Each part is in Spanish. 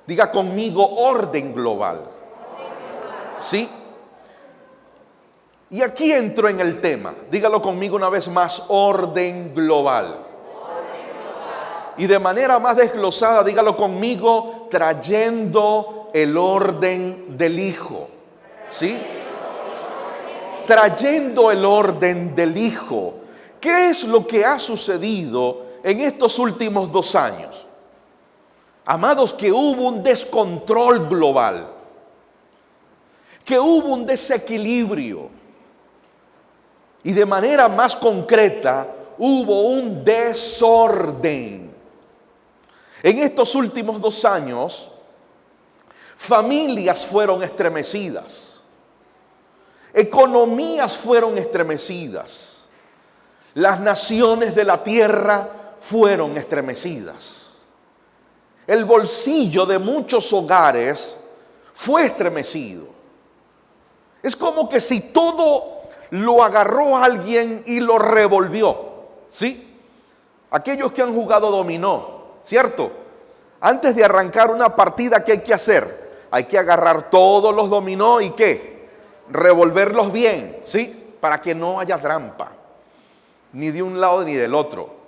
Diga conmigo orden global. ¿Sí? Y aquí entro en el tema. Dígalo conmigo una vez más, orden global. Y de manera más desglosada, dígalo conmigo, trayendo el orden del Hijo. ¿Sí? Trayendo el orden del Hijo. ¿Qué es lo que ha sucedido en estos últimos 2 años? Amados, que hubo un descontrol global, que hubo un desequilibrio y de manera más concreta hubo un desorden. En estos últimos 2 años, familias fueron estremecidas, economías fueron estremecidas, las naciones de la tierra fueron estremecidas. El bolsillo de muchos hogares fue estremecido. Es como que si todo lo agarró alguien y lo revolvió, ¿sí? Aquellos que han jugado dominó, ¿cierto? Antes de arrancar una partida, ¿qué hay que hacer? Hay que agarrar todos los dominó y ¿qué? Revolverlos bien, ¿sí? Para que no haya trampa, ni de un lado ni del otro.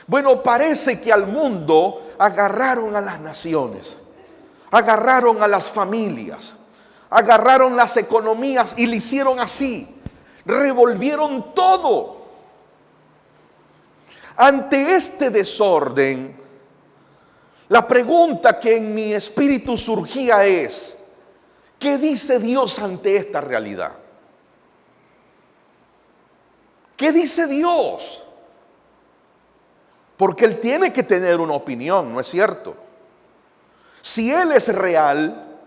Bueno, parece que al mundo agarraron a las naciones, agarraron a las familias, agarraron las economías y le hicieron así, revolvieron todo. Ante este desorden, la pregunta que en mi espíritu surgía es, ¿qué dice Dios ante esta realidad? ¿Qué dice Dios? Porque Él tiene que tener una opinión, ¿no es cierto? Si Él es real,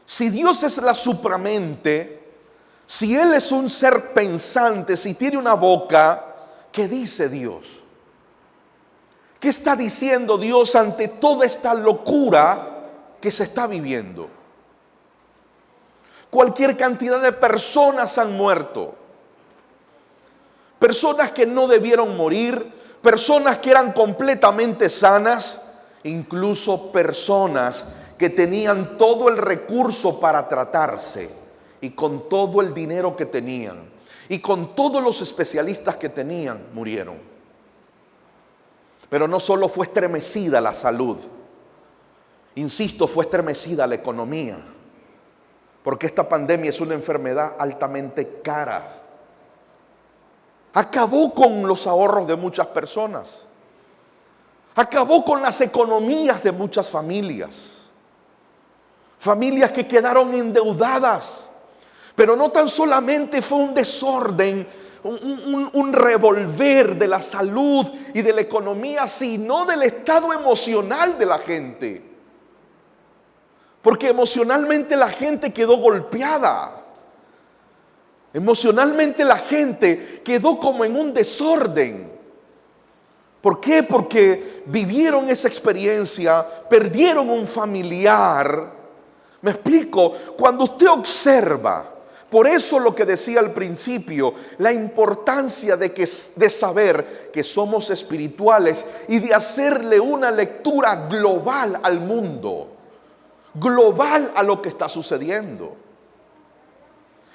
si Dios es la supramente, si Él es un ser pensante, si tiene una boca, ¿qué dice Dios? ¿Qué está diciendo Dios ante toda esta locura que se está viviendo? Cualquier cantidad de personas han muerto. Personas que no debieron morir, personas que eran completamente sanas, incluso personas que tenían todo el recurso para tratarse y con todo el dinero que tenían y con todos los especialistas que tenían, murieron. Pero no solo fue estremecida la salud, insisto, fue estremecida la economía, porque esta pandemia es una enfermedad altamente cara. Acabó con los ahorros de muchas personas. Acabó con las economías de muchas familias. Familias que quedaron endeudadas. Pero no tan solamente fue un desorden, un revolver de la salud y de la economía, sino del estado emocional de la gente. Porque emocionalmente la gente quedó golpeada. Emocionalmente la gente quedó como en un desorden. ¿Por qué? Porque vivieron esa experiencia, perdieron un familiar. ¿Me explico? Cuando usted observa, por eso lo que decía al principio, la importancia de saber que somos espirituales y de hacerle una lectura global al mundo, global a lo que está sucediendo.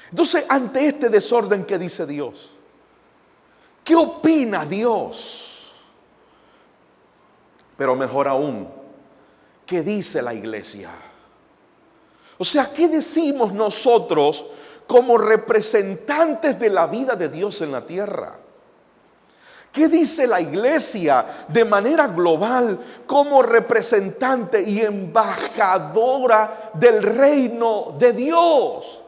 Entonces, ante este desorden, ¿qué dice Dios? ¿Qué opina Dios? Pero mejor aún, ¿qué dice la iglesia? O sea, ¿qué decimos nosotros como representantes de la vida de Dios en la tierra? ¿Qué dice la iglesia de manera global como representante y embajadora del reino de Dios?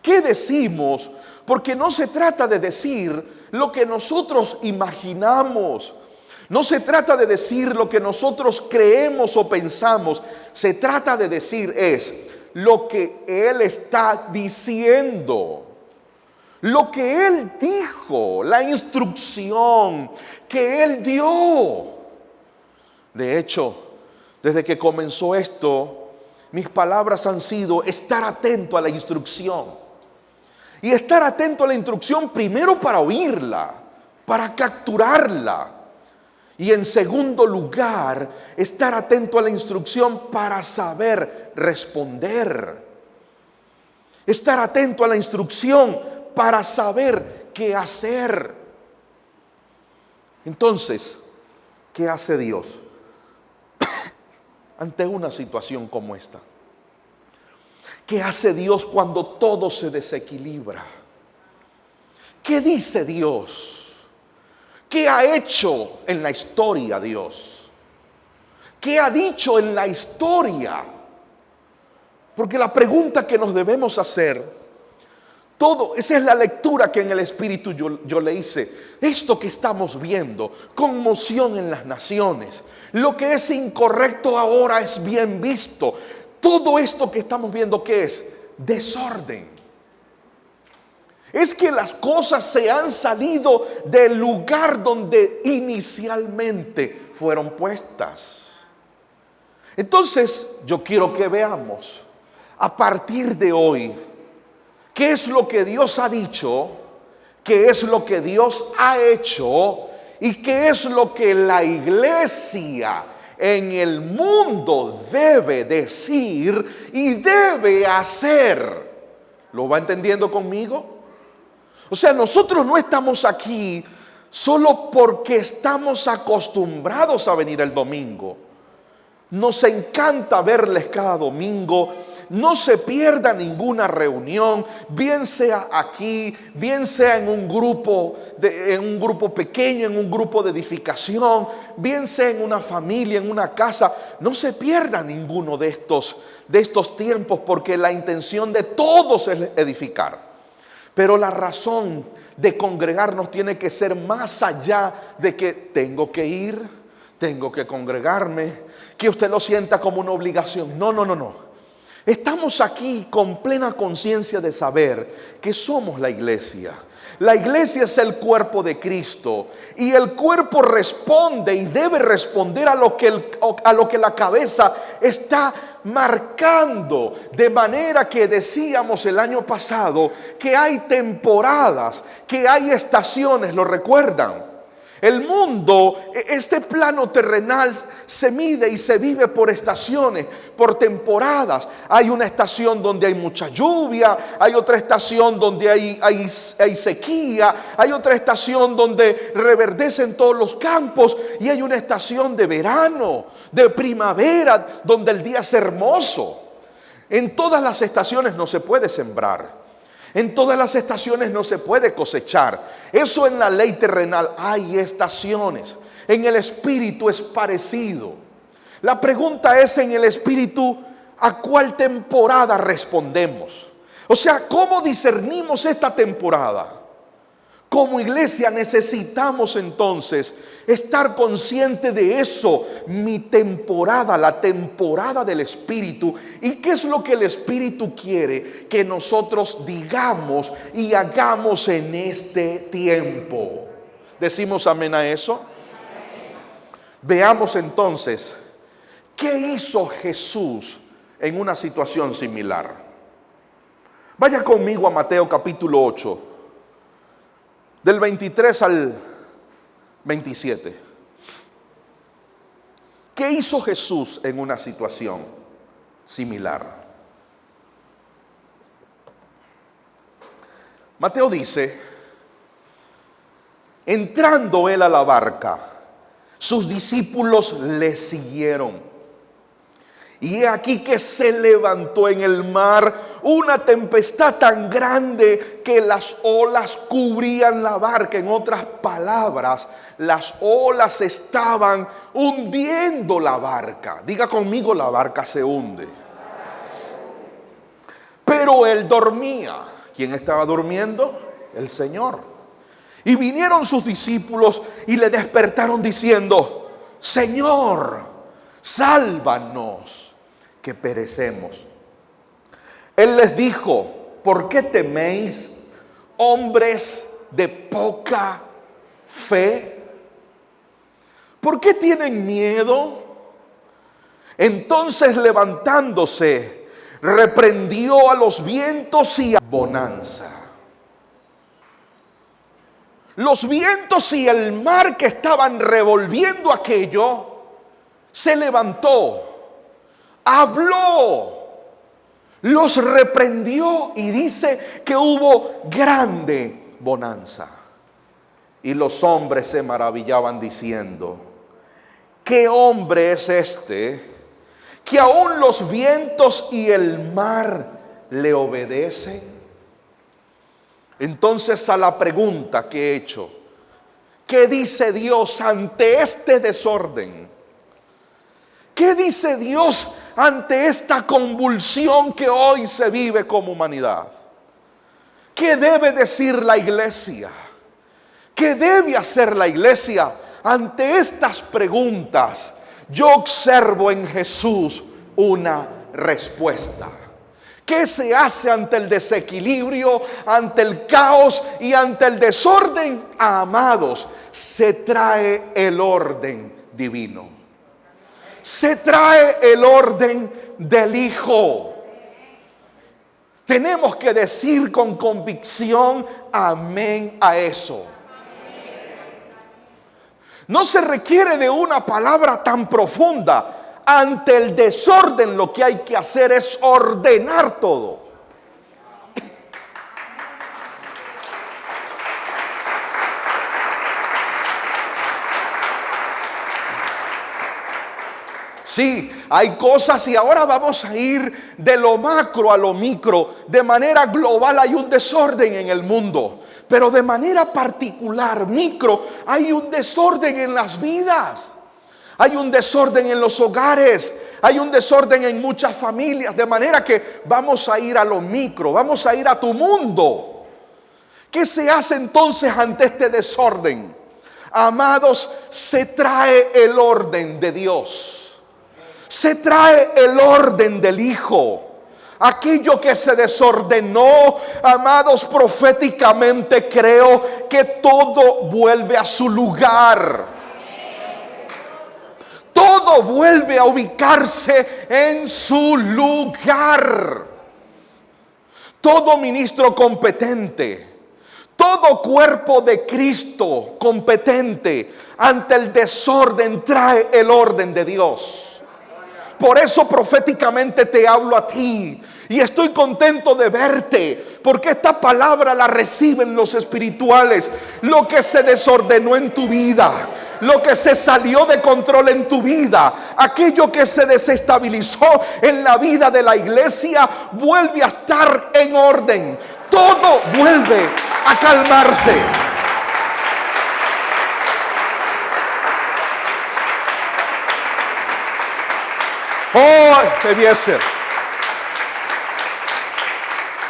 ¿Qué decimos? Porque no se trata de decir lo que nosotros imaginamos. No se trata de decir lo que nosotros creemos o pensamos. Se trata de decir es lo que Él está diciendo. Lo que Él dijo, la instrucción que Él dio. De hecho, desde que comenzó esto, mis palabras han sido estar atento a la instrucción. Y estar atento a la instrucción primero para oírla, para capturarla. Y en segundo lugar, estar atento a la instrucción para saber responder. Estar atento a la instrucción para saber qué hacer. Entonces, ¿qué hace Dios ante una situación como esta? ¿Qué hace Dios cuando todo se desequilibra? ¿Qué dice Dios? ¿Qué ha hecho en la historia Dios? ¿Qué ha dicho en la historia? Porque la pregunta que nos debemos hacer, esa es la lectura que en el Espíritu yo le hice. Esto que estamos viendo, conmoción en las naciones, lo que es incorrecto ahora es bien visto. Todo esto que estamos viendo, ¿qué es? Desorden. Es que las cosas se han salido del lugar donde inicialmente fueron puestas. Entonces, yo quiero que veamos a partir de hoy qué es lo que Dios ha dicho, qué es lo que Dios ha hecho y qué es lo que la iglesia en el mundo debe decir y debe hacer. ¿Lo va entendiendo conmigo? O sea, nosotros no estamos aquí solo porque estamos acostumbrados a venir el domingo. Nos encanta verles cada domingo. No se pierda ninguna reunión, bien sea aquí, bien sea en un grupo pequeño, en un grupo de edificación, bien sea en una familia, en una casa. No se pierda ninguno de estos tiempos, porque la intención de todos es edificar. Pero la razón de congregarnos tiene que ser más allá de que tengo que ir, tengo que congregarme, que usted lo sienta como una obligación. No. Estamos aquí con plena conciencia de saber que somos la iglesia. La iglesia es el cuerpo de Cristo y el cuerpo responde y debe responder a lo que la cabeza está marcando. De manera que decíamos el año pasado que hay temporadas, que hay estaciones, ¿lo recuerdan? El mundo, este plano terrenal, se mide y se vive por estaciones, por temporadas. Hay una estación donde hay mucha lluvia, hay otra estación donde hay sequía, hay otra estación donde reverdecen todos los campos y hay una estación de verano, de primavera, donde el día es hermoso. En todas las estaciones no se puede sembrar. En todas las estaciones no se puede cosechar. Eso en la ley terrenal hay estaciones. En el espíritu es parecido. La pregunta es en el espíritu, ¿a cuál temporada respondemos? O sea, ¿cómo discernimos esta temporada? Como iglesia necesitamos entonces estar consciente de eso. Mi temporada, la temporada del Espíritu. ¿Y qué es lo que el Espíritu quiere que nosotros digamos y hagamos en este tiempo? ¿Decimos amén a eso? Veamos entonces, ¿qué hizo Jesús en una situación similar? Vaya conmigo a Mateo capítulo 8, del 23 al 27. ¿Qué hizo Jesús en una situación similar? Mateo dice: entrando él a la barca, sus discípulos le siguieron. Y he aquí que se levantó en el mar una tempestad tan grande que las olas cubrían la barca. En otras palabras, las olas estaban hundiendo la barca. Diga conmigo, la barca se hunde. Pero él dormía. ¿Quién estaba durmiendo? El Señor. Y vinieron sus discípulos y le despertaron diciendo: Señor, sálvanos, que perecemos. Él les dijo: ¿por qué teméis, hombres de poca fe? ¿Por qué tienen miedo? Entonces, levantándose, reprendió a los vientos y a bonanza. Los vientos y el mar que estaban revolviendo aquello, se levantó, habló, los reprendió y dice que hubo grande bonanza. Y los hombres se maravillaban diciendo: ¿qué hombre es este que aún los vientos y el mar le obedecen? Entonces, a la pregunta que he hecho, ¿qué dice Dios ante este desorden? ¿Qué dice Dios ante esta convulsión que hoy se vive como humanidad? ¿Qué debe decir la iglesia? ¿Qué debe hacer la iglesia ante estas preguntas? Yo observo en Jesús una respuesta. ¿Qué se hace ante el desequilibrio, ante el caos y ante el desorden? Amados, se trae el orden divino. Se trae el orden del Hijo. Tenemos que decir con convicción amén a eso. No se requiere de una palabra tan profunda. Ante el desorden lo que hay que hacer es ordenar todo. Sí, hay cosas y ahora vamos a ir de lo macro a lo micro. De manera global hay un desorden en el mundo, pero de manera particular, micro, hay un desorden en las vidas. Hay un desorden en los hogares, hay un desorden en muchas familias, de manera que vamos a ir a lo micro, vamos a ir a tu mundo. ¿Qué se hace entonces ante este desorden? Amados, se trae el orden de Dios, se trae el orden del Hijo. Aquello que se desordenó, amados, proféticamente creo que todo vuelve a su lugar. Todo vuelve a ubicarse en su lugar. Todo ministro competente, todo cuerpo de Cristo competente ante el desorden trae el orden de Dios. Por eso proféticamente te hablo a ti y estoy contento de verte, porque esta palabra la reciben los espirituales. Lo que se desordenó en tu vida, lo que se salió de control en tu vida, aquello que se desestabilizó en la vida de la iglesia, vuelve a estar en orden. Todo vuelve a calmarse. Oh, debía ser.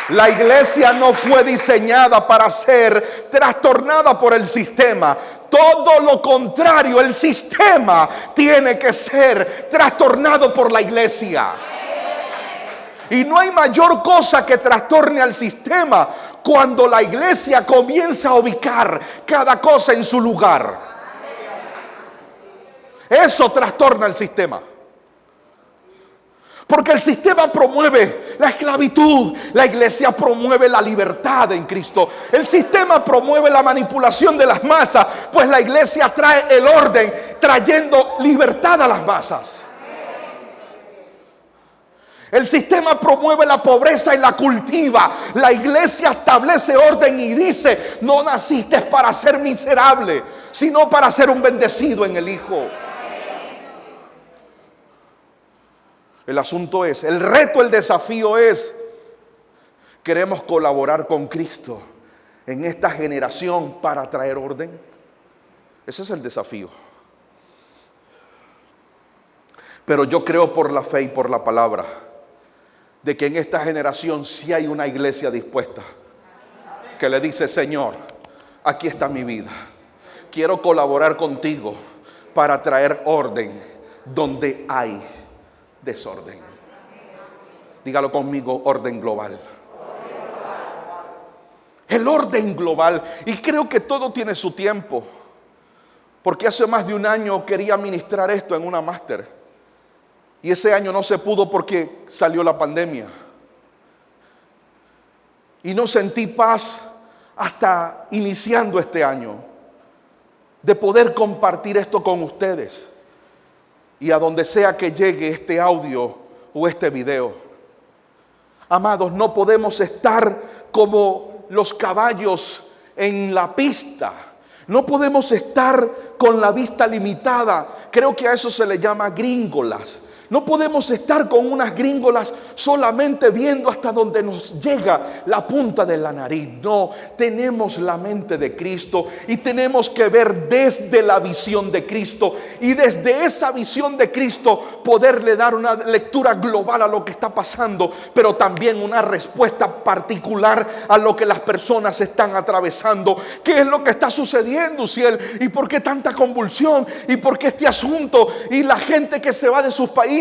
La iglesia no fue diseñada para ser trastornada por el sistema. Todo lo contrario, el sistema tiene que ser trastornado por la iglesia. Y no hay mayor cosa que trastorne al sistema cuando la iglesia comienza a ubicar cada cosa en su lugar. Eso trastorna el sistema. Porque el sistema promueve la esclavitud, la iglesia promueve la libertad en Cristo. El sistema promueve la manipulación de las masas, pues la iglesia trae el orden, trayendo libertad a las masas. El sistema promueve la pobreza y la cultiva. La iglesia establece orden y dice: no naciste para ser miserable, sino para ser un bendecido en el Hijo. El asunto es, el reto, el desafío es: ¿queremos colaborar con Cristo en esta generación para traer orden? Ese es el desafío. Pero yo creo por la fe y por la palabra de que en esta generación sí hay una iglesia dispuesta que le dice: Señor, aquí está mi vida. Quiero colaborar contigo para traer orden donde hay desorden. Dígalo conmigo: orden global. El orden global. Y creo que todo tiene su tiempo, porque hace más de un año quería ministrar esto en una máster y ese año no se pudo porque salió la pandemia y no sentí paz hasta iniciando este año, de poder compartir esto con ustedes y a donde sea que llegue este audio o este video. Amados, no podemos estar como los caballos en la pista. No podemos estar con la vista limitada. Creo que a eso se le llama gringolas. No podemos estar con unas gringolas solamente viendo hasta donde nos llega la punta de la nariz. No, tenemos la mente de Cristo y tenemos que ver desde la visión de Cristo. Y desde esa visión de Cristo poderle dar una lectura global a lo que está pasando, pero también una respuesta particular a lo que las personas están atravesando. ¿Qué es lo que está sucediendo, Uziel? ¿Y por qué tanta convulsión? ¿Y por qué este asunto? Y la gente que se va de sus países,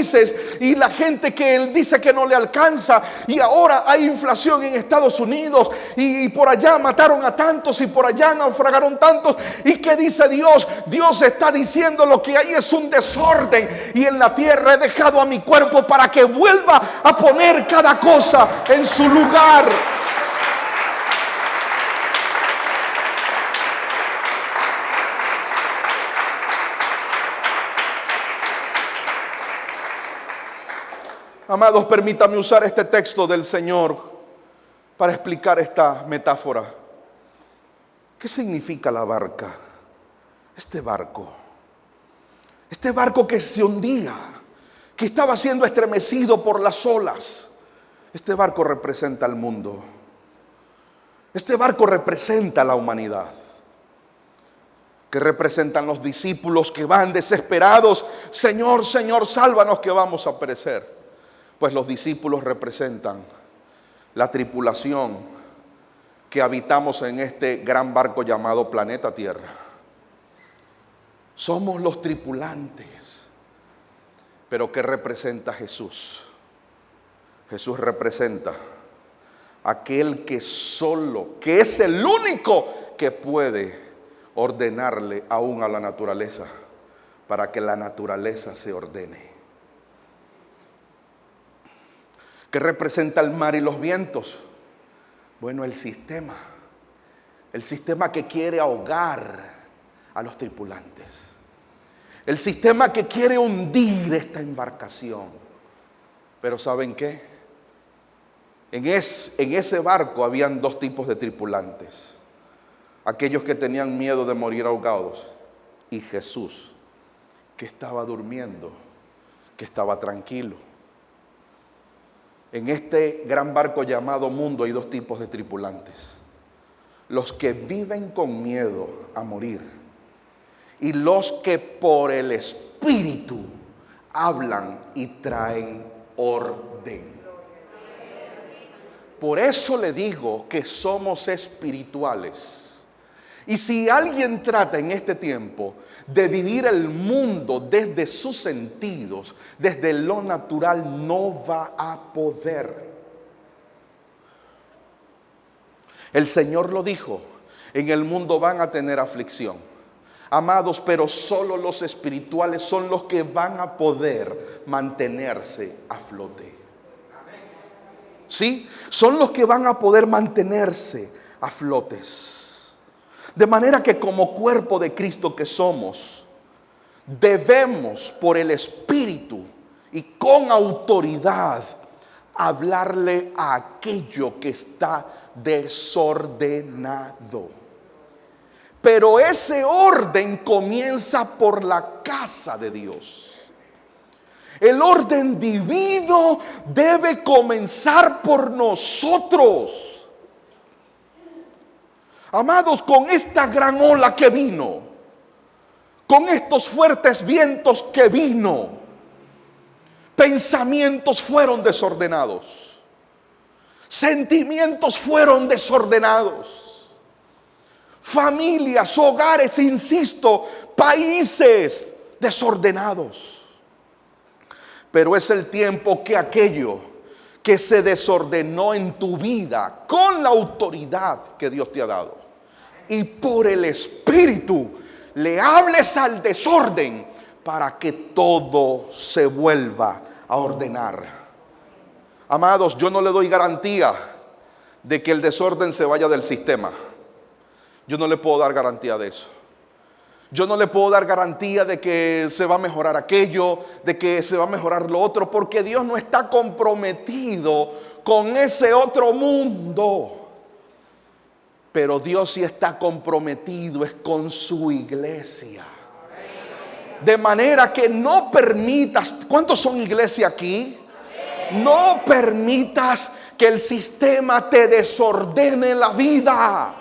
y la gente que él dice que no le alcanza, y ahora hay inflación en Estados Unidos, y por allá mataron a tantos, y por allá naufragaron tantos. ¿Y qué dice Dios? Dios está diciendo: lo que hay es un desorden, y en la tierra he dejado a mi cuerpo para que vuelva a poner cada cosa en su lugar. Amados, permítame usar este texto del Señor para explicar esta metáfora. ¿Qué significa la barca? Este barco que se hundía, que estaba siendo estremecido por las olas. Este barco representa al mundo. Este barco representa a la humanidad. Que representan los discípulos que van desesperados: Señor, Señor, sálvanos que vamos a perecer. Pues los discípulos representan la tripulación que habitamos en este gran barco llamado planeta Tierra. Somos los tripulantes. Pero ¿qué representa Jesús? Jesús representa aquel que es el único que puede ordenarle aún a la naturaleza, para que la naturaleza se ordene. ¿Qué representa el mar y los vientos? Bueno, el sistema que quiere ahogar a los tripulantes, el sistema que quiere hundir esta embarcación. Pero ¿saben qué? En ese barco habían dos tipos de tripulantes: aquellos que tenían miedo de morir ahogados, y Jesús, que estaba durmiendo, que estaba tranquilo. En este gran barco llamado mundo hay dos tipos de tripulantes: los que viven con miedo a morir, y los que por el Espíritu hablan y traen orden. Por eso le digo que somos espirituales. Y si alguien trata en este tiempo de vivir el mundo desde sus sentidos, desde lo natural, no va a poder. El Señor lo dijo: en el mundo van a tener aflicción. Amados, pero solo los espirituales son los que van a poder mantenerse a flote. ¿Sí? Son los que van a poder mantenerse a flotes. De manera que como cuerpo de Cristo que somos, debemos por el Espíritu y con autoridad hablarle a aquello que está desordenado. Pero ese orden comienza por la casa de Dios. El orden divino debe comenzar por nosotros. Amados, con esta gran ola que vino, con estos fuertes vientos que vino, pensamientos fueron desordenados, sentimientos fueron desordenados, familias, hogares, insisto, países desordenados. Pero es el tiempo que aquello que se desordenó en tu vida, con la autoridad que Dios te ha dado, y por el Espíritu le hables al desorden para que todo se vuelva a ordenar. Amados, yo no le doy garantía de que el desorden se vaya del sistema. Yo no le puedo dar garantía de eso. Yo no le puedo dar garantía de que se va a mejorar aquello, de que se va a mejorar lo otro, porque Dios no está comprometido con ese otro mundo. Pero Dios sí está comprometido es con su iglesia. De manera que no permitas, ¿cuántos son iglesia aquí? No permitas que el sistema te desordene la vida.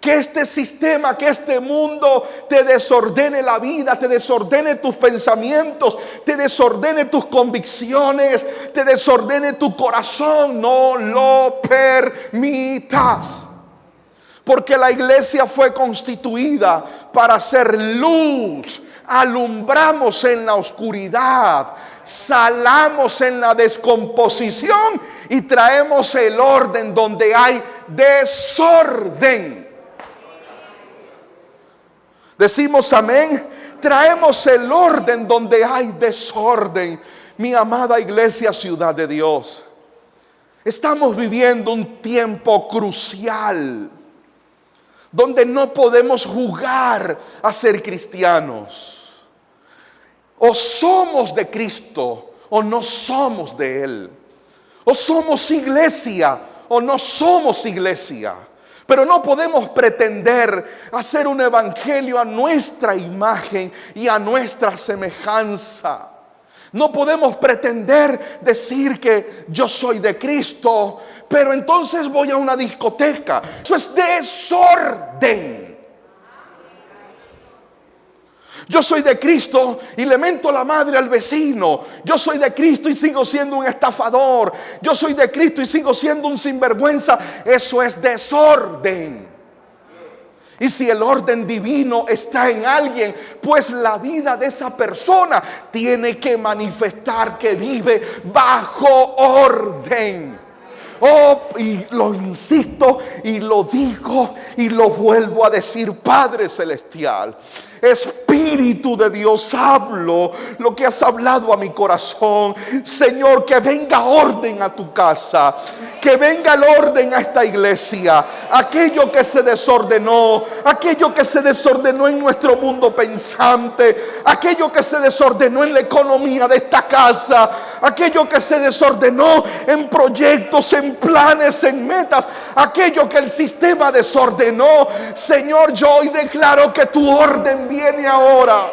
Que este sistema, que este mundo te desordene la vida, te desordene tus pensamientos, te desordene tus convicciones, te desordene tu corazón. No lo permitas. Porque la iglesia fue constituida para ser luz. Alumbramos en la oscuridad, salamos en la descomposición y traemos el orden donde hay desorden. Decimos amén. Traemos el orden donde hay desorden. Mi amada iglesia, ciudad de Dios, estamos viviendo un tiempo crucial donde no podemos jugar a ser cristianos. O somos de Cristo o no somos de Él. O somos iglesia o no somos iglesia. Pero no podemos pretender hacer un evangelio a nuestra imagen y a nuestra semejanza. No podemos pretender decir que yo soy de Cristo, pero entonces voy a una discoteca. Eso es desorden. Yo soy de Cristo y le mento la madre al vecino. Yo soy de Cristo y sigo siendo un estafador. Yo soy de Cristo y sigo siendo un sinvergüenza. Eso es desorden. Y si el orden divino está en alguien, pues la vida de esa persona tiene que manifestar que vive bajo orden. Oh, y lo insisto y lo digo y lo vuelvo a decir, Padre Celestial, Espíritu de Dios, hablo lo que has hablado a mi corazón. Señor, que venga orden a tu casa, que venga el orden a esta iglesia. Aquello que se desordenó, aquello que se desordenó en nuestro mundo pensante, aquello que se desordenó en la economía de esta casa, aquello que se desordenó en proyectos, en planes, en metas, aquello que el sistema desordenó. Señor, yo hoy declaro que tu orden viene ahora.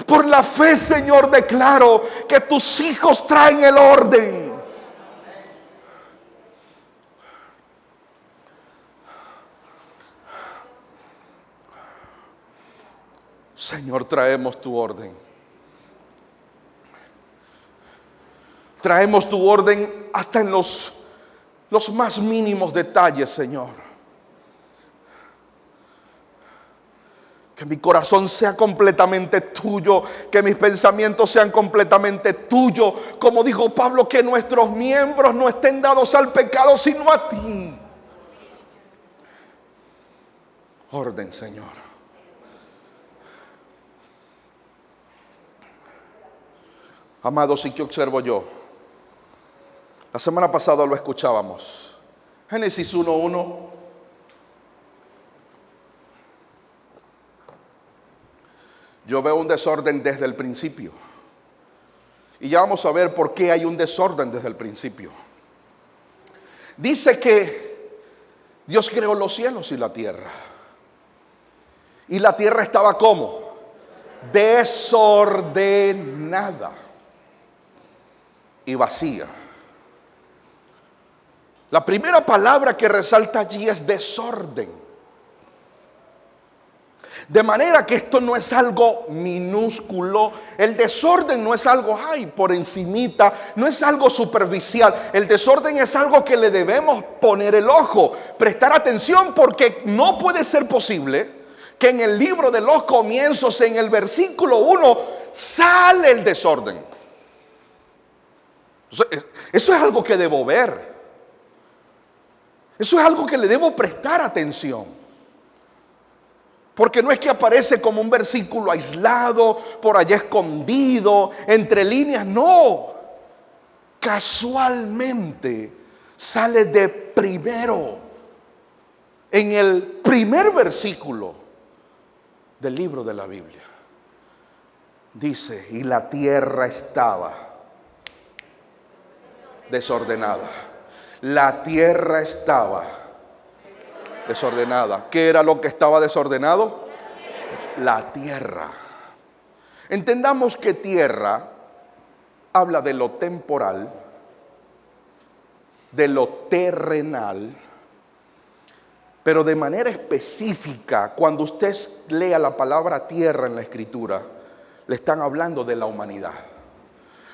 Por la fe, Señor, declaro que tus hijos traen el orden. Señor, traemos tu orden. Traemos tu orden hasta en los más mínimos detalles, Señor. Que mi corazón sea completamente tuyo, que mis pensamientos sean completamente tuyos. Como dijo Pablo, que nuestros miembros no estén dados al pecado, sino a ti. Orden, Señor. Amados, ¿y qué observo yo? La semana pasada lo escuchábamos. Génesis 1:1. Yo veo un desorden desde el principio. Y ya vamos a ver por qué hay un desorden desde el principio. Dice que Dios creó los cielos y la tierra. Y la tierra estaba ¿cómo? Desordenada y vacía. La primera palabra que resalta allí es desorden. De manera que esto no es algo minúsculo. El desorden no es algo por encimita, no es algo superficial. El desorden es algo que le debemos poner el ojo, prestar atención, porque no puede ser posible que en el libro de los comienzos, en el versículo 1, sale el desorden. Eso es algo que debo ver. Eso es algo que le debo prestar atención. Porque no es que aparece como un versículo aislado, por allá escondido, entre líneas. No. Casualmente sale de primero, en el primer versículo del libro de la Biblia. Dice, y la tierra estaba desordenada. La tierra estaba desordenada. ¿Qué era lo que estaba desordenado? La tierra. Entendamos que tierra habla de lo temporal, de lo terrenal, pero de manera específica, cuando usted lea la palabra tierra en la Escritura, le están hablando de la humanidad.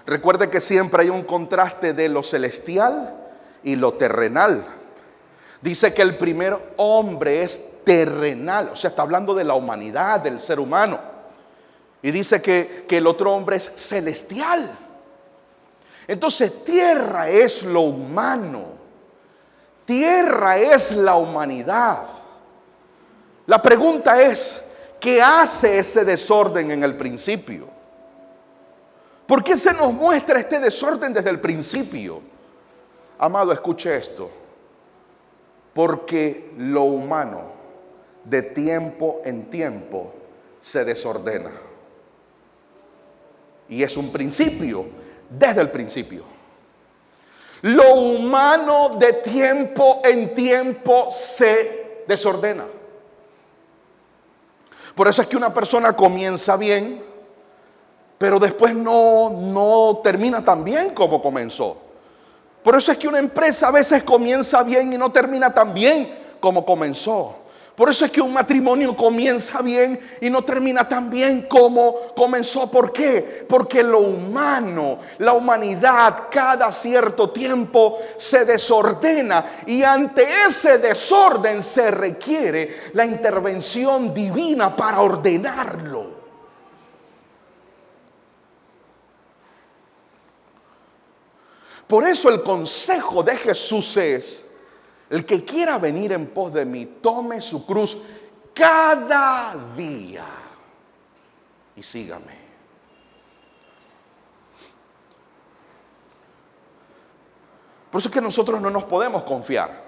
Recuerde que siempre hay un contraste de lo celestial y lo terrenal. Dice que el primer hombre es terrenal, o sea, está hablando de la humanidad, del ser humano. Y dice que el otro hombre es celestial. Entonces, tierra es lo humano. Tierra es la humanidad. La pregunta es, ¿qué hace ese desorden en el principio? ¿Por qué se nos muestra este desorden desde el principio? Amado, escuche esto. Porque lo humano de tiempo en tiempo se desordena. Y es un principio, desde el principio. Lo humano de tiempo en tiempo se desordena. Por eso es que una persona comienza bien, pero después no termina tan bien como comenzó. Por eso es que una empresa a veces comienza bien y no termina tan bien como comenzó. Por eso es que un matrimonio comienza bien y no termina tan bien como comenzó. ¿Por qué? Porque lo humano, la humanidad, cada cierto tiempo se desordena. Y ante ese desorden se requiere la intervención divina para ordenarlo. Por eso el consejo de Jesús es: el que quiera venir en pos de mí, tome su cruz cada día y sígame. Por eso es que nosotros no nos podemos confiar.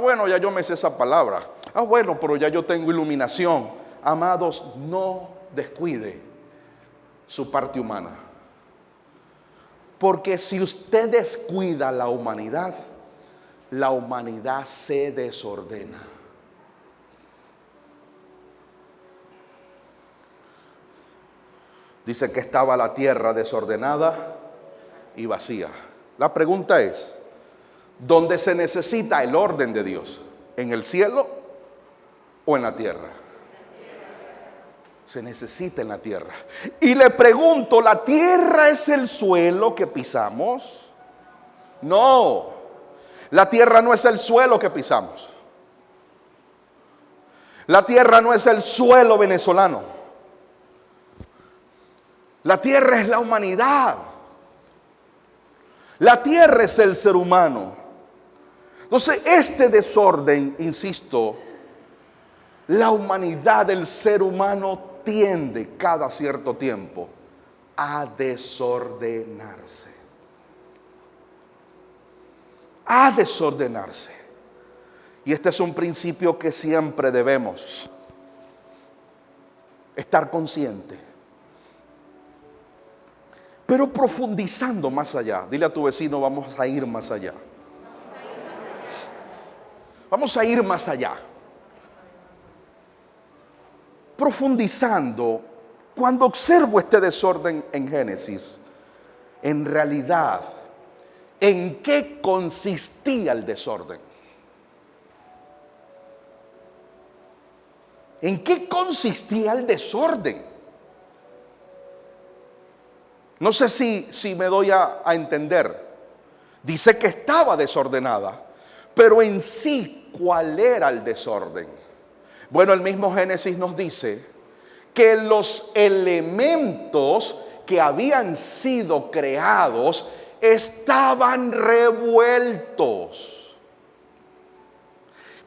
Bueno, ya yo me sé esa palabra. Bueno, pero ya yo tengo iluminación. Amados, no descuide su parte humana. Porque si usted descuida la humanidad se desordena. Dice que estaba la tierra desordenada y vacía. La pregunta es, ¿dónde se necesita el orden de Dios? ¿En el cielo o en la tierra? Se necesita en la tierra. Y le pregunto, ¿la tierra es el suelo que pisamos? No. La tierra no es el suelo que pisamos. La tierra no es el suelo venezolano. La tierra es la humanidad. La tierra es el ser humano. Entonces, este desorden, insisto, la humanidad, el ser humano tiende cada cierto tiempo a desordenarse. A desordenarse. Y este es un principio que siempre debemos estar consciente. Pero profundizando más allá. Dile a tu vecino, vamos a ir más allá. Vamos a ir más allá. Profundizando, cuando observo este desorden en Génesis, en realidad, ¿en qué consistía el desorden? ¿En qué consistía el desorden? No sé si me doy a entender. Dice que estaba desordenada, pero en sí, ¿cuál era el desorden? Bueno, el mismo Génesis nos dice que los elementos que habían sido creados estaban revueltos.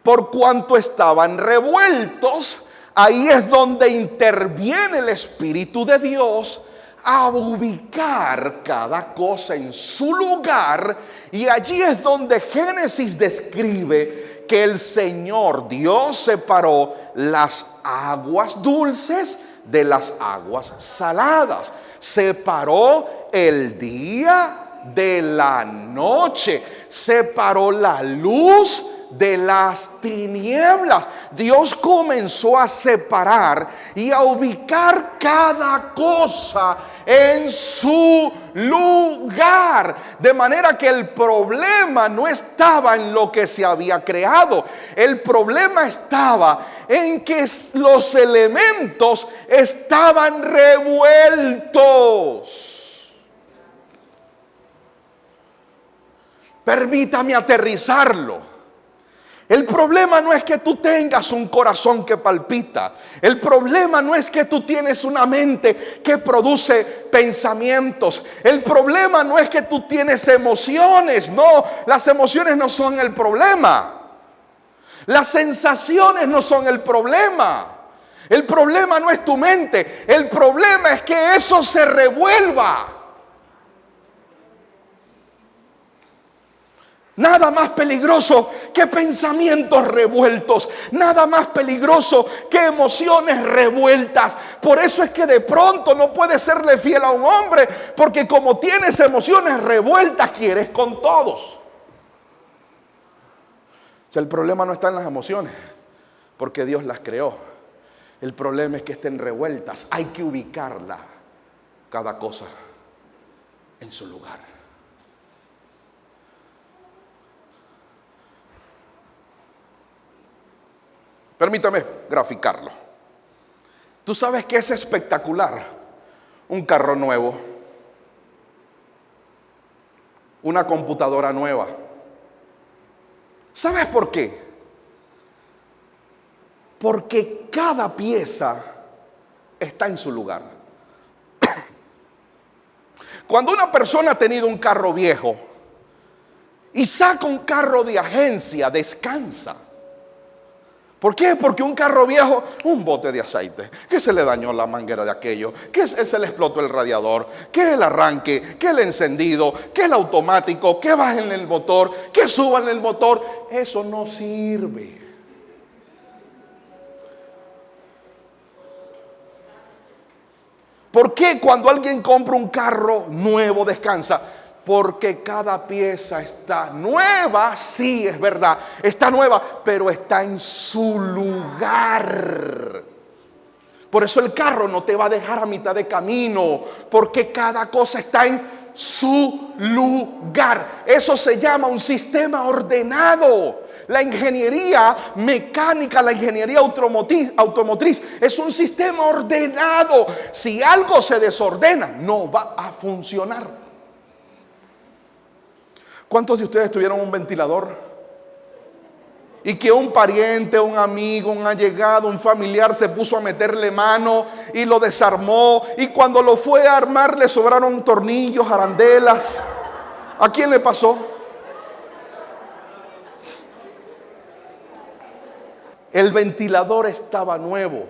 Por cuanto estaban revueltos, ahí es donde interviene el Espíritu de Dios a ubicar cada cosa en su lugar, y allí es donde Génesis describe que el Señor Dios separó las aguas dulces de las aguas saladas, separó el día de la noche, separó la luz de las tinieblas. Dios comenzó a separar y a ubicar cada cosa en su lugar, de manera que el problema no estaba en lo que se había creado. El problema estaba en que los elementos estaban revueltos. Permítame aterrizarlo. El problema no es que tú tengas un corazón que palpita. El problema no es que tú tienes una mente que produce pensamientos. El problema no es que tú tienes emociones. No, las emociones no son el problema. Las sensaciones no son el problema. El problema no es tu mente. El problema es que eso se revuelva. Nada más peligroso que pensamientos revueltos. Nada más peligroso que emociones revueltas. Por eso es que de pronto no puedes serle fiel a un hombre, porque como tienes emociones revueltas, quieres con todos. O sea, el problema no está en las emociones, porque Dios las creó. El problema es que estén revueltas. Hay que ubicarla, cada cosa, en su lugar. Permítame graficarlo. ¿Tú sabes qué es espectacular? Un carro nuevo, una computadora nueva. ¿Sabes por qué? Porque cada pieza está en su lugar. Cuando una persona ha tenido un carro viejo y saca un carro de agencia, descansa. ¿Por qué? Porque un carro viejo, un bote de aceite, que se le dañó la manguera de aquello, que se le explotó el radiador, que el arranque, que el encendido, que el automático, que bajen el motor, que suban el motor, eso no sirve. ¿Por qué cuando alguien compra un carro nuevo descansa? Porque cada pieza está nueva, sí, es verdad, está nueva, pero está en su lugar. Por eso el carro no te va a dejar a mitad de camino, porque cada cosa está en su lugar. Eso se llama un sistema ordenado. La ingeniería mecánica, la ingeniería automotriz es un sistema ordenado. Si algo se desordena, no va a funcionar. ¿Cuántos de ustedes tuvieron un ventilador? Y que un pariente, un amigo, un allegado, un familiar se puso a meterle mano y lo desarmó. Y cuando lo fue a armar le sobraron tornillos, arandelas. ¿A quién le pasó? El ventilador estaba nuevo,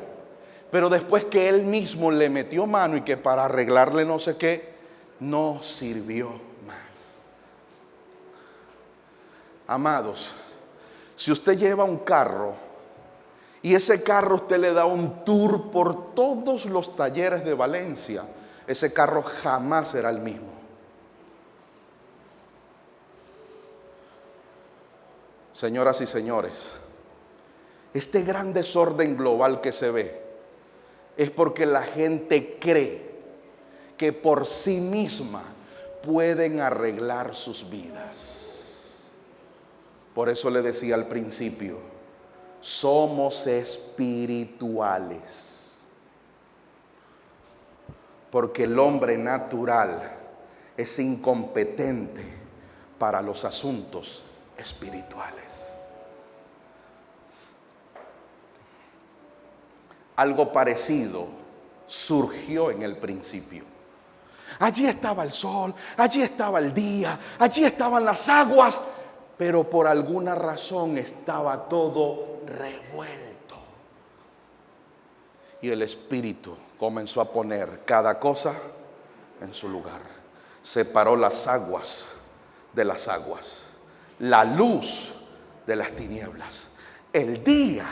pero después que él mismo le metió mano y que para arreglarle no sé qué, no sirvió. Amados, si usted lleva un carro y ese carro usted le da un tour por todos los talleres de Valencia, ese carro jamás será el mismo. Señoras y señores, este gran desorden global que se ve es porque la gente cree que por sí misma pueden arreglar sus vidas. Por eso le decía al principio, somos espirituales. Porque el hombre natural es incompetente para los asuntos espirituales. Algo parecido surgió en el principio. Allí estaba el sol, allí estaba el día, allí estaban las aguas, pero por alguna razón estaba todo revuelto. Y el Espíritu comenzó a poner cada cosa en su lugar. Separó las aguas de las aguas, la luz de las tinieblas, el día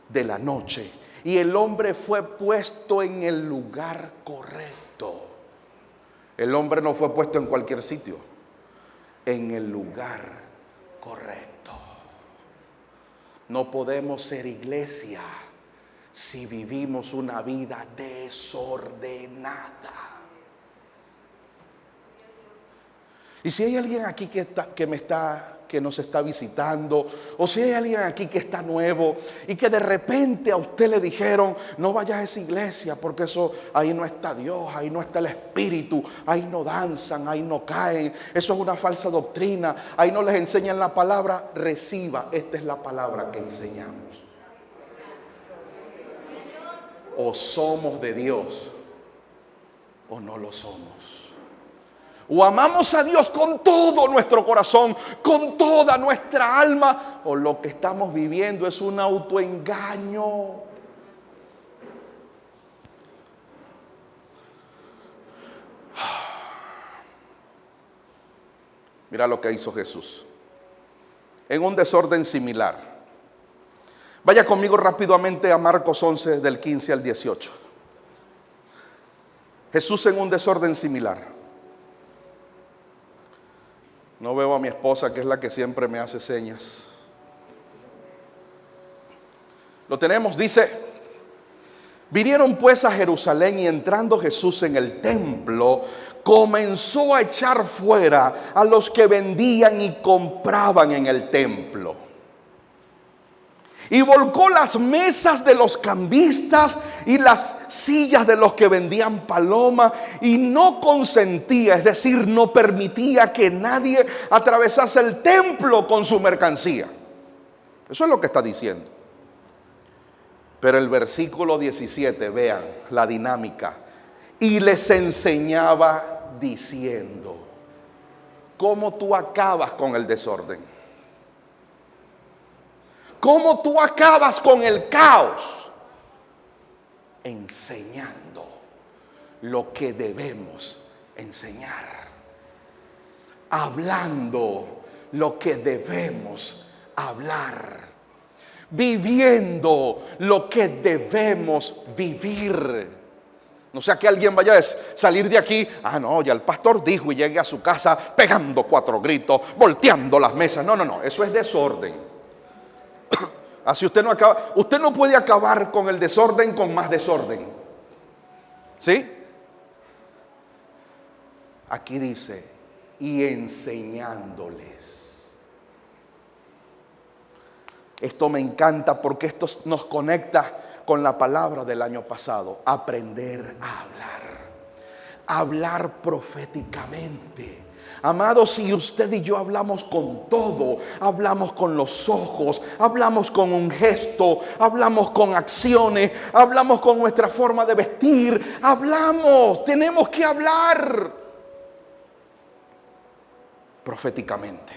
de la noche, y el hombre fue puesto en el lugar correcto. El hombre no fue puesto en cualquier sitio, en el lugar correcto. No podemos ser iglesia si vivimos una vida desordenada. Y si hay alguien aquí que nos está visitando, o si hay alguien aquí que está nuevo y que de repente a usted le dijeron: no vayas a esa iglesia porque eso, ahí no está Dios, ahí no está el Espíritu, ahí no danzan, ahí no caen, eso es una falsa doctrina, ahí no les enseñan la palabra. Reciba, esta es la palabra que enseñamos. O somos de Dios o no lo somos. O amamos a Dios con todo nuestro corazón, con toda nuestra alma, o lo que estamos viviendo es un autoengaño. Mira lo que hizo Jesús en un desorden similar. Vaya conmigo rápidamente a Marcos 11 del 15 al 18. Jesús en un desorden similar. No veo a mi esposa, que es la que siempre me hace señas. Lo tenemos, dice: vinieron pues a Jerusalén, y entrando Jesús en el templo, comenzó a echar fuera a los que vendían y compraban en el templo. Y volcó las mesas de los cambistas y las sillas de los que vendían paloma, y no consentía, es decir, no permitía que nadie atravesase el templo con su mercancía. Eso es lo que está diciendo. Pero el versículo 17, vean la dinámica. Y les enseñaba diciendo. ¿Cómo tú acabas con el desorden? ¿Cómo tú acabas con el caos? Enseñando lo que debemos enseñar. Hablando lo que debemos hablar. Viviendo lo que debemos vivir. No sea que alguien vaya a salir de aquí: ah, no, ya el pastor dijo, y llegue a su casa pegando 4 gritos, volteando las mesas. No, eso es desorden. Así usted no acaba. Usted no puede acabar con el desorden con más desorden. ¿Sí? Aquí dice: y enseñándoles. Esto me encanta porque esto nos conecta con la palabra del año pasado. Aprender a hablar. Hablar proféticamente. Amados, si usted y yo hablamos con todo, hablamos con los ojos, hablamos con un gesto, hablamos con acciones, hablamos con nuestra forma de vestir, hablamos, tenemos que hablar proféticamente.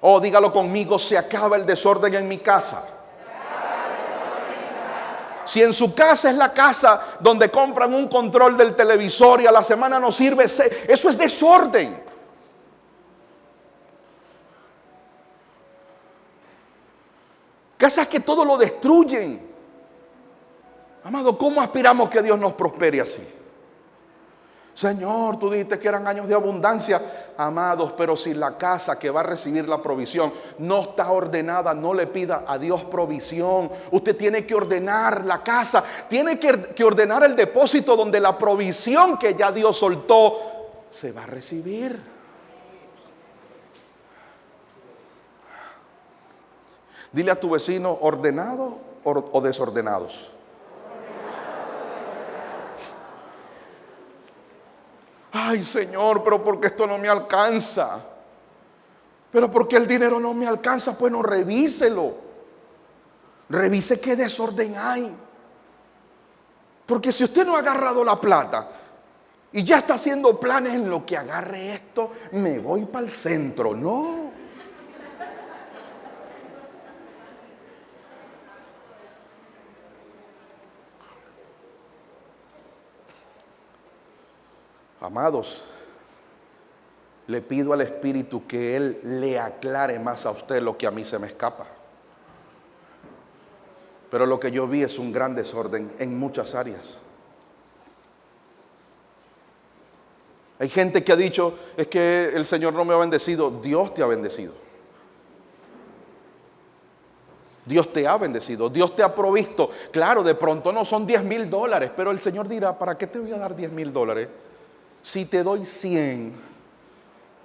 Oh, dígalo conmigo: se acaba el desorden en mi casa. Si en su casa es la casa donde compran un control del televisor y a la semana no sirve, eso es desorden. Casas que todo lo destruyen. Amado, ¿cómo aspiramos que Dios nos prospere así? Señor, tú dijiste que eran años de abundancia. Amados, pero si la casa que va a recibir la provisión no está ordenada, no le pida a Dios provisión. Usted tiene que ordenar la casa, tiene que ordenar el depósito donde la provisión que ya Dios soltó se va a recibir. Dile a tu vecino: ¿ordenado o desordenados? Ay, Señor, pero ¿por qué esto no me alcanza? Pero ¿por qué el dinero no me alcanza? Pues no, revíselo. Revise qué desorden hay. Porque si usted no ha agarrado la plata y ya está haciendo planes en lo que agarre esto, me voy para el centro. No. Amados, le pido al Espíritu que Él le aclare más a usted lo que a mí se me escapa. Pero lo que yo vi es un gran desorden en muchas áreas. Hay gente que ha dicho, es que el Señor no me ha bendecido. Dios te ha bendecido. Dios te ha bendecido, Dios te ha provisto. Claro, de pronto no son $10,000, pero el Señor dirá, ¿para qué te voy a dar $10,000? Si te doy 100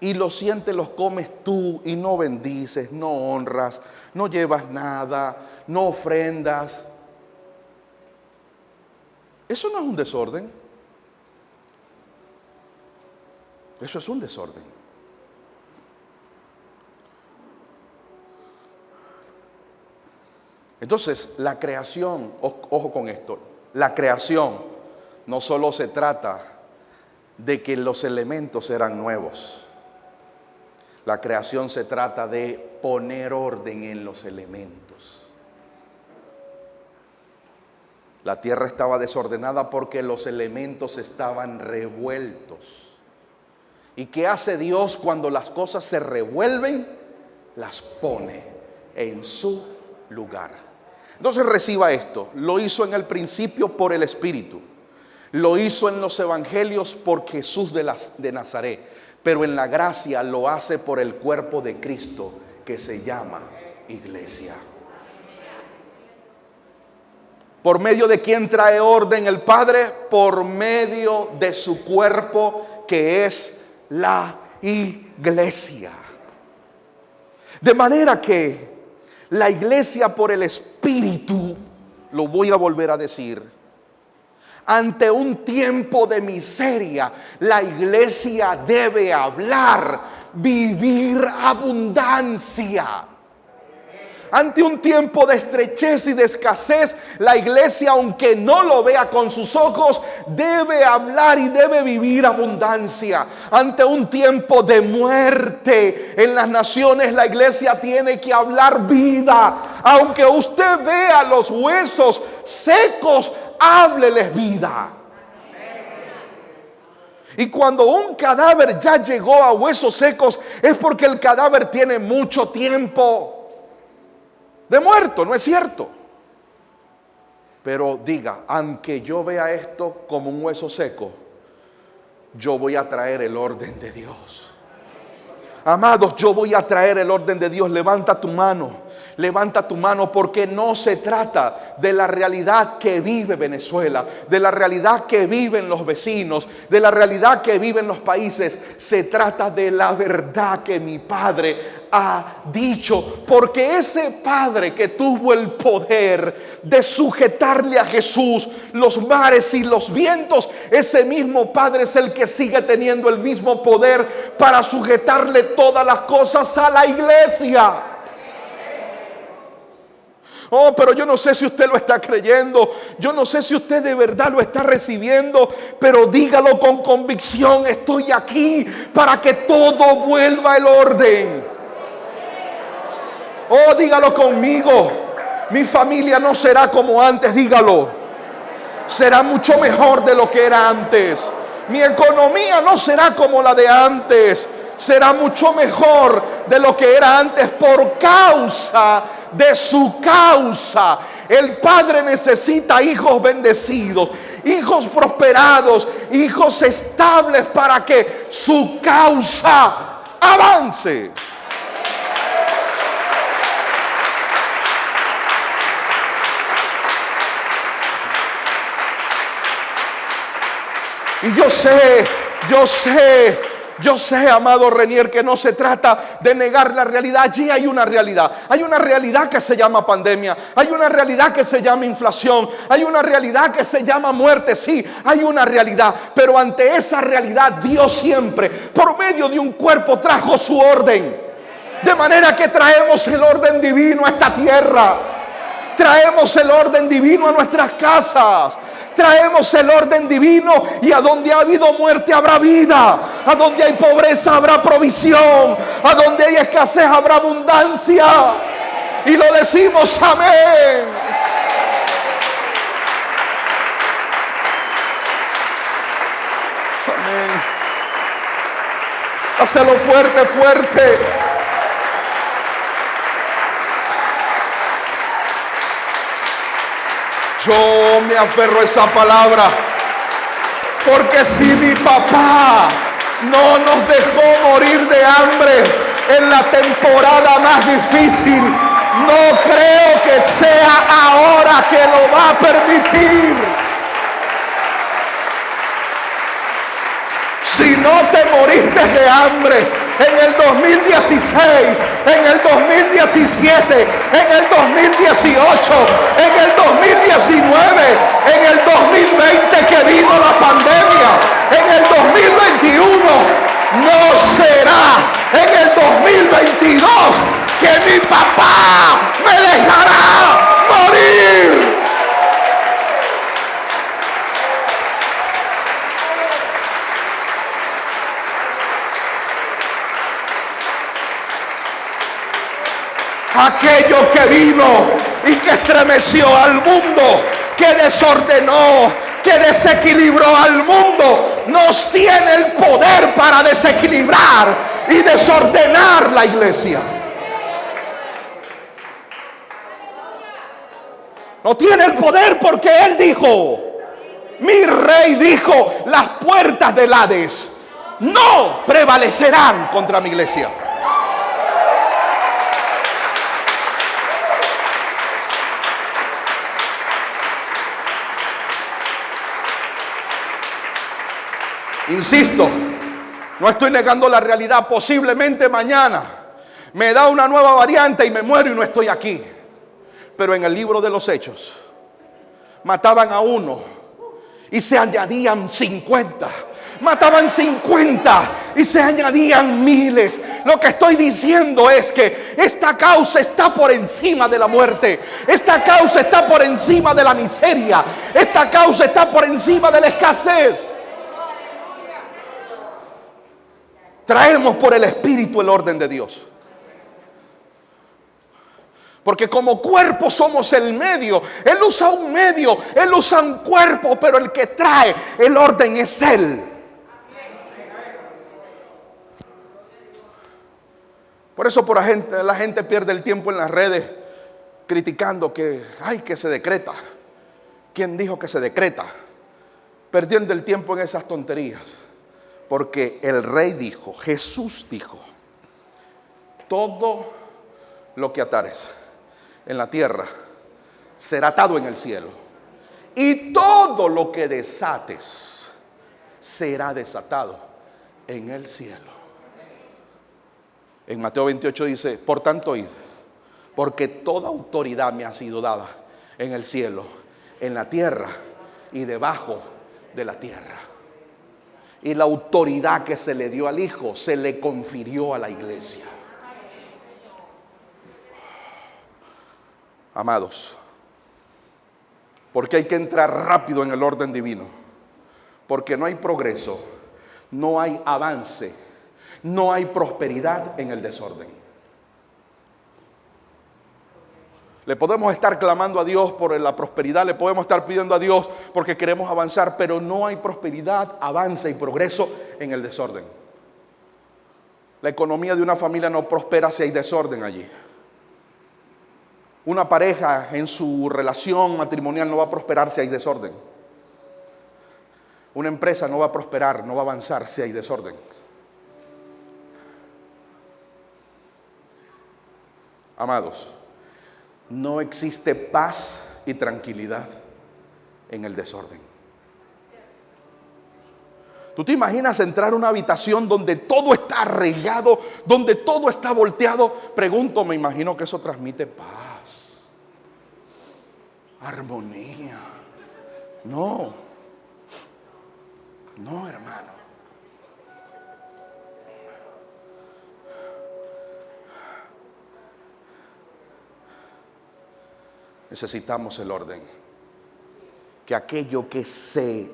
y los 100 te los comes tú y no bendices, no honras, no llevas nada, no ofrendas. Eso no es un desorden. Eso es un desorden. Entonces, la creación, ojo con esto, la creación no solo se trata de que los elementos eran nuevos. La creación se trata de poner orden en los elementos. La tierra estaba desordenada porque los elementos estaban revueltos. ¿Y qué hace Dios cuando las cosas se revuelven? Las pone en su lugar. Entonces reciba esto. Lo hizo en el principio por el Espíritu. Lo hizo en los evangelios por Jesús de Nazaret. Pero en la gracia lo hace por el cuerpo de Cristo que se llama iglesia. ¿Por medio de quién trae orden el Padre? Por medio de su cuerpo que es la iglesia. De manera que la iglesia por el Espíritu, lo voy a volver a decir, ante un tiempo de miseria, la iglesia debe hablar, vivir abundancia. Ante un tiempo de estrechez y de escasez, la iglesia, aunque no lo vea con sus ojos, debe hablar y debe vivir abundancia. Ante un tiempo de muerte en las naciones, la iglesia tiene que hablar vida. Aunque usted vea los huesos secos, hábleles vida. Y cuando un cadáver ya llegó a huesos secos, es porque el cadáver tiene mucho tiempo de muerto, ¿no es cierto? Pero diga, aunque yo vea esto como un hueso seco, yo voy a traer el orden de Dios. Amados, yo voy a traer el orden de Dios. Levanta tu mano. Levanta tu mano, porque no se trata de la realidad que vive Venezuela, de la realidad que viven los vecinos, de la realidad que viven los países. Se trata de la verdad que mi Padre ha dicho, porque ese Padre que tuvo el poder de sujetarle a Jesús los mares y los vientos, ese mismo Padre es el que sigue teniendo el mismo poder para sujetarle todas las cosas a la iglesia. Oh, pero yo no sé si usted lo está creyendo. Yo no sé si usted de verdad lo está recibiendo. Pero dígalo con convicción. Estoy aquí para que todo vuelva al orden. Oh, dígalo conmigo. Mi familia no será como antes. Dígalo. Será mucho mejor de lo que era antes. Mi economía no será como la de antes. Será mucho mejor de lo que era antes por causa de su causa. El Padre necesita hijos bendecidos, hijos prosperados, hijos estables para que su causa avance. Y yo sé, amado Renier, que no se trata de negar la realidad. Allí hay una realidad. Hay una realidad que se llama pandemia. Hay una realidad que se llama inflación. Hay una realidad que se llama muerte. Sí, hay una realidad. Pero ante esa realidad, Dios siempre, por medio de un cuerpo, trajo su orden. De manera que traemos el orden divino a esta tierra. Traemos el orden divino a nuestras casas. Traemos el orden divino, y a donde ha habido muerte habrá vida, a donde hay pobreza habrá provisión, a donde hay escasez habrá abundancia. Y lo decimos, amén. Amén. Hácelo fuerte, fuerte. Yo me aferro a esa palabra, porque si mi papá no nos dejó morir de hambre en la temporada más difícil, no creo que sea ahora que lo va a permitir. Si no te moriste de hambre en el 2016, en el 2017, en el 2018, en el 2019, en el 2020 que vino la pandemia, en el 2021, no será en el 2022 que mi papá me dejará morir. Aquello que vino y que estremeció al mundo, que desordenó, que desequilibró al mundo, nos tiene el poder para desequilibrar y desordenar la iglesia. No tiene el poder porque Él dijo, mi rey dijo, las puertas del Hades no prevalecerán contra mi iglesia. Insisto, no estoy negando la realidad. Posiblemente mañana me da una nueva variante y me muero y no estoy aquí. Pero en el libro de los Hechos mataban a uno y se añadían 50. Mataban 50 y se añadían miles. Lo que estoy diciendo es que esta causa está por encima de la muerte. Esta causa está por encima de la miseria. Esta causa está por encima de la escasez. Traemos por el Espíritu el orden de Dios. Porque como cuerpo somos el medio. Él usa un medio, Él usa un cuerpo, pero el que trae el orden es Él. Por eso la gente pierde el tiempo en las redes criticando que se decreta. ¿Quién dijo que se decreta? Perdiendo el tiempo en esas tonterías. Porque el rey dijo, Jesús dijo, todo lo que atares en la tierra será atado en el cielo. Y todo lo que desates será desatado en el cielo. En Mateo 28 dice, por tanto id, porque toda autoridad me ha sido dada en el cielo, en la tierra y debajo de la tierra. Y la autoridad que se le dio al Hijo se le confirió a la iglesia. Amados, porque hay que entrar rápido en el orden divino. Porque no hay progreso, no hay avance, no hay prosperidad en el desorden. Le podemos estar clamando a Dios por la prosperidad, le podemos estar pidiendo a Dios porque queremos avanzar, pero no hay prosperidad, avance y progreso en el desorden. La economía de una familia no prospera si hay desorden allí. Una pareja en su relación matrimonial no va a prosperar si hay desorden. Una empresa no va a prosperar, no va a avanzar si hay desorden. Amados, no existe paz y tranquilidad en el desorden. ¿Tú te imaginas entrar a una habitación donde todo está arreglado, donde todo está volteado? Pregunto, me imagino que eso transmite paz, armonía. No, hermano. Necesitamos el orden. Que aquello que se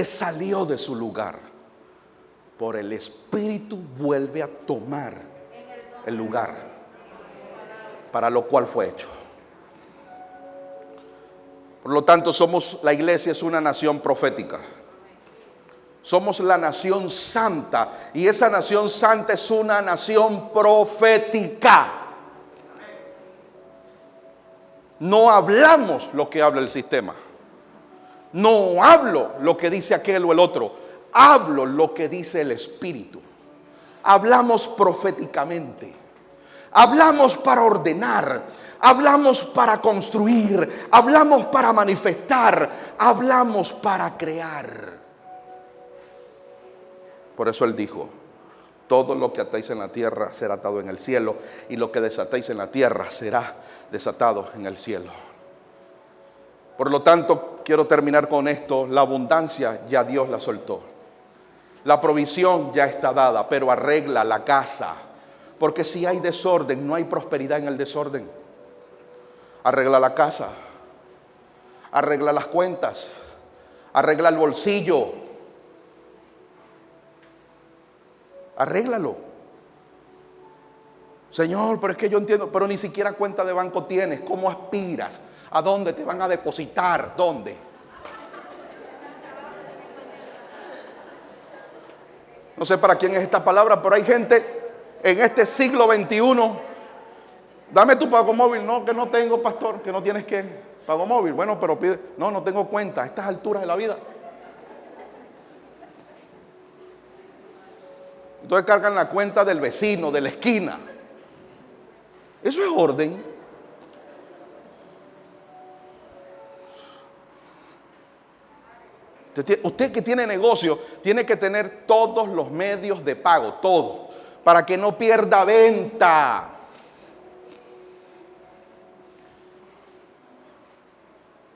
salió de su lugar, por el Espíritu vuelve a tomar el lugar para lo cual fue hecho. Por lo tanto, la iglesia es una nación profética. Somos la nación santa, y esa nación santa es una nación profética. No hablamos lo que habla el sistema. No hablo lo que dice aquel o el otro. Hablo lo que dice el Espíritu. Hablamos proféticamente. Hablamos para ordenar. Hablamos para construir. Hablamos para manifestar. Hablamos para crear. Por eso Él dijo: todo lo que atáis en la tierra será atado en el cielo, y lo que desatáis en la tierra será desatado en el cielo. Por lo tanto, quiero terminar con esto. La abundancia ya Dios la soltó. La provisión ya está dada, pero arregla la casa. Porque si hay desorden, no hay prosperidad en el desorden. Arregla la casa. Arregla las cuentas. Arregla el bolsillo. Arréglalo. Señor, pero es que yo entiendo, pero ni siquiera cuenta de banco tienes. ¿Cómo aspiras? ¿A dónde te van a depositar? ¿Dónde? No sé para quién es esta palabra, pero hay gente en este siglo XXI. Dame tu pago móvil. No, que no tengo, pastor. Que no tienes que pago móvil. Bueno, pero pide. No, no tengo cuenta a estas alturas de la vida. Entonces cargan la cuenta del vecino, de la esquina. Eso es orden. Usted que tiene negocio tiene que tener todos los medios de pago, todo, para que no pierda venta.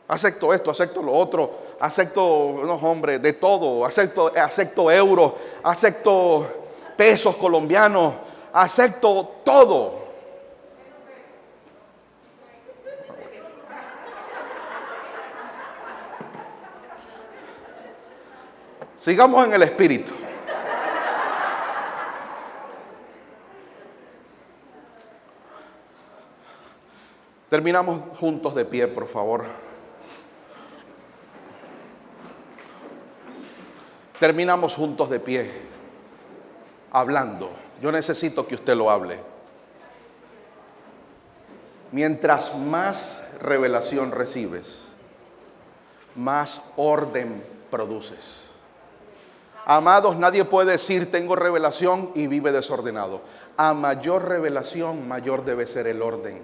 Acepto esto, acepto lo otro, acepto, no hombre, de todo, acepto euros, acepto pesos colombianos, acepto todo. Sigamos en el espíritu. Terminamos juntos de pie, por favor. Terminamos juntos de pie, hablando. Yo necesito que usted lo hable. Mientras más revelación recibes, más orden produces. Amados, nadie puede decir tengo revelación y vive desordenado. A mayor revelación, mayor debe ser el orden.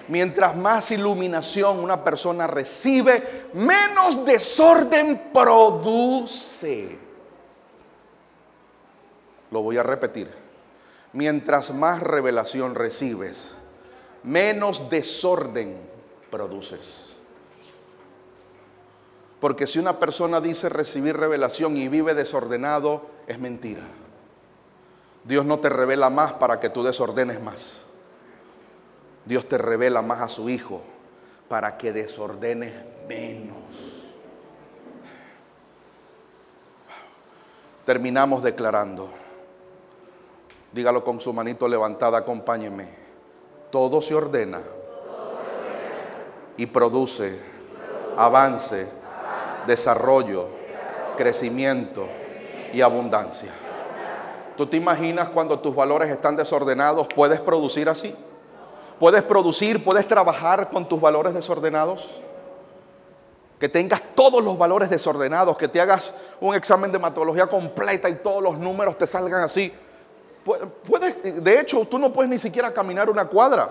Mientras más iluminación una persona recibe, menos desorden produce. Lo voy a repetir. Mientras más revelación recibes, menos desorden produces. Porque si una persona dice recibir revelación y vive desordenado, es mentira. Dios no te revela más para que tú desordenes más. Dios te revela más a su Hijo para que desordenes menos. Terminamos declarando. Dígalo con su manito levantada, acompáñeme. Todo se ordena y produce avance, desarrollo, crecimiento y abundancia. ¿Tú te imaginas cuando tus valores están desordenados? ¿Puedes producir así? ¿Puedes producir, puedes trabajar con tus valores desordenados? Que tengas todos los valores desordenados, que te hagas un examen de hematología completa y todos los números te salgan así. De hecho, tú no puedes ni siquiera caminar una cuadra.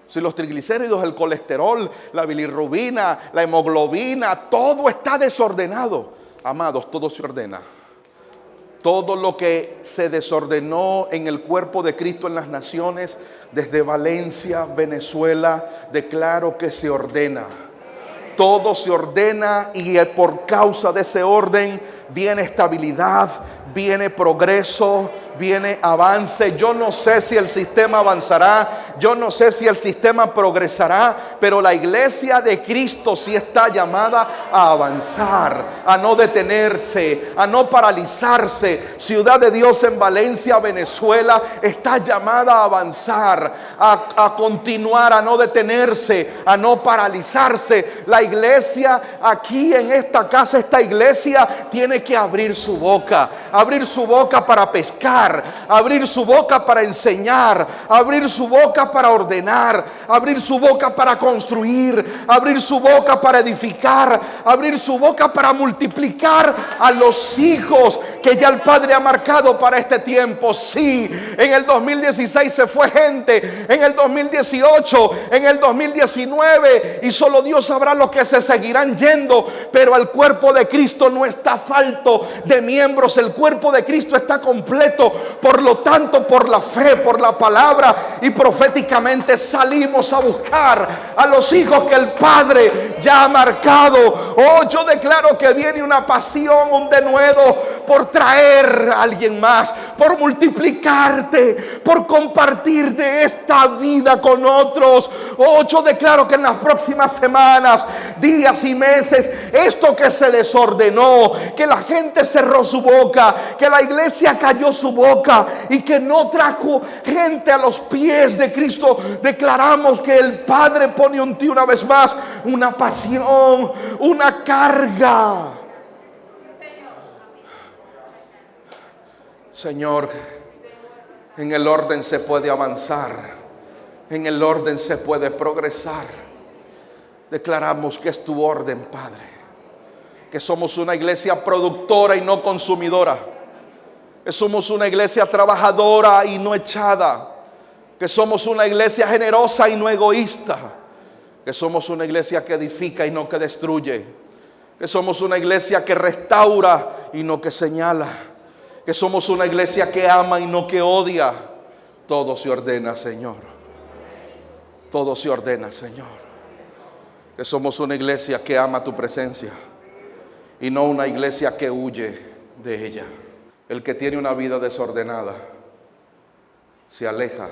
Si los triglicéridos, el colesterol, la bilirrubina, la hemoglobina, todo está desordenado. Amados, todo se ordena. Todo lo que se desordenó en el cuerpo de Cristo en las naciones, desde Valencia, Venezuela, declaro que se ordena. Todo se ordena y por causa de ese orden viene estabilidad, viene progreso, viene avance. Yo no sé si el sistema avanzará, yo no sé si el sistema progresará, pero la iglesia de Cristo sí está llamada a avanzar, a no detenerse, a no paralizarse. Ciudad de Dios en Valencia, Venezuela, está llamada a avanzar, a continuar, a no detenerse, a no paralizarse. La iglesia aquí en esta casa, esta iglesia tiene que abrir su boca para pescar, abrir su boca para enseñar, abrir su boca para ordenar, abrir su boca para construir, abrir su boca para edificar, abrir su boca para multiplicar a los hijos que ya el Padre ha marcado para este tiempo. Sí, en el 2016 se fue gente, en el 2018, en el 2019, y solo Dios sabrá los que se seguirán yendo, pero el cuerpo de Cristo no está falto de miembros, el cuerpo de Cristo está completo. Por lo tanto, por la fe, por la palabra y proféticamente salimos a buscar a los hijos que el Padre ya ha marcado. Oh, yo declaro que viene una pasión, un denuedo por traer a alguien más, por multiplicarte, por compartir de esta vida con otros. Oh, yo declaro que en las próximas semanas, días y meses, esto que se desordenó, que la gente cerró su boca, que la iglesia cayó su boca y que no trajo gente a los pies de Cristo, declaramos que el Padre pone en ti una vez más una pasión, una carga. Señor, en el orden se puede avanzar, en el orden se puede progresar. Declaramos que es tu orden, Padre, que somos una iglesia productora y no consumidora, que somos una iglesia trabajadora y no echada, que somos una iglesia generosa y no egoísta, que somos una iglesia que edifica y no que destruye, que somos una iglesia que restaura y no que señala, que somos una iglesia que ama y no que odia. Todo se ordena, Señor. Todo se ordena, Señor. Que somos una iglesia que ama tu presencia y no una iglesia que huye de ella. El que tiene una vida desordenada se aleja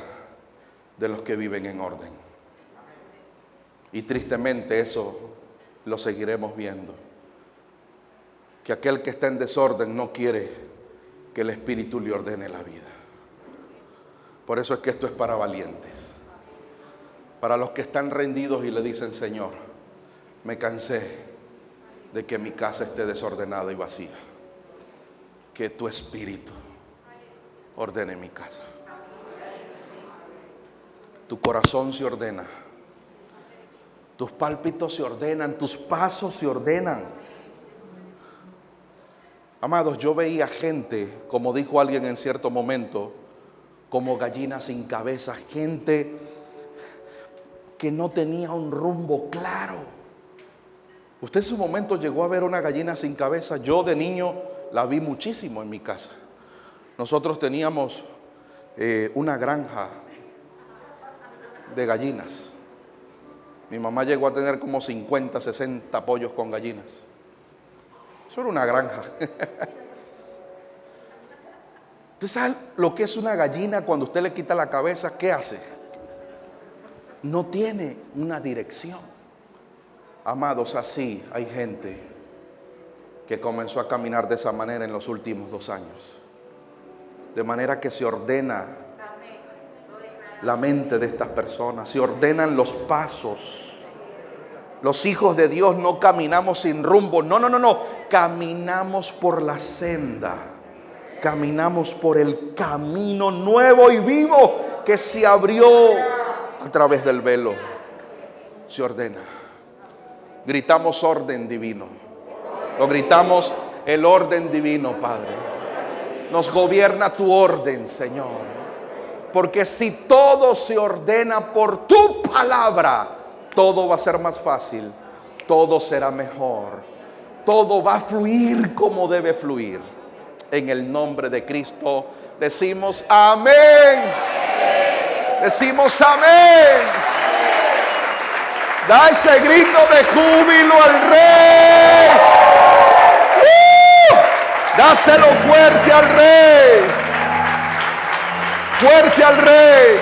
de los que viven en orden. Y tristemente eso lo seguiremos viendo. Que aquel que está en desorden no quiere que el Espíritu le ordene la vida. Por eso es que esto es para valientes, para los que están rendidos y le dicen: Señor, me cansé de que mi casa esté desordenada y vacía. Que tu Espíritu ordene mi casa. Tu corazón se ordena, tus pálpitos se ordenan, tus pasos se ordenan. Amados, yo veía gente, como dijo alguien en cierto momento, como gallinas sin cabeza, gente que no tenía un rumbo claro. Usted en su momento llegó a ver una gallina sin cabeza. Yo de niño la vi muchísimo en mi casa. Nosotros teníamos una granja de gallinas. Mi mamá llegó a tener como 50, 60 pollos con gallinas. Eso era una granja. ¿Usted sabe lo que es una gallina cuando usted le quita la cabeza? ¿Qué hace? No tiene una dirección. Amados, así hay gente que comenzó a caminar de esa manera en los últimos 2 años. De manera que se ordena la mente de estas personas, se ordenan los pasos. Los hijos de Dios no caminamos sin rumbo. No. Caminamos por la senda. Caminamos por el camino nuevo y vivo que se abrió a través del velo. Se ordena. Gritamos orden divino. Lo gritamos el orden divino, Padre. Nos gobierna tu orden, Señor. Porque si todo se ordena por tu palabra, todo va a ser más fácil, todo será mejor, todo va a fluir como debe fluir. En el nombre de Cristo decimos amén. Decimos amén. Da ese grito de júbilo al Rey. Dáselo fuerte al Rey. Fuerte al Rey.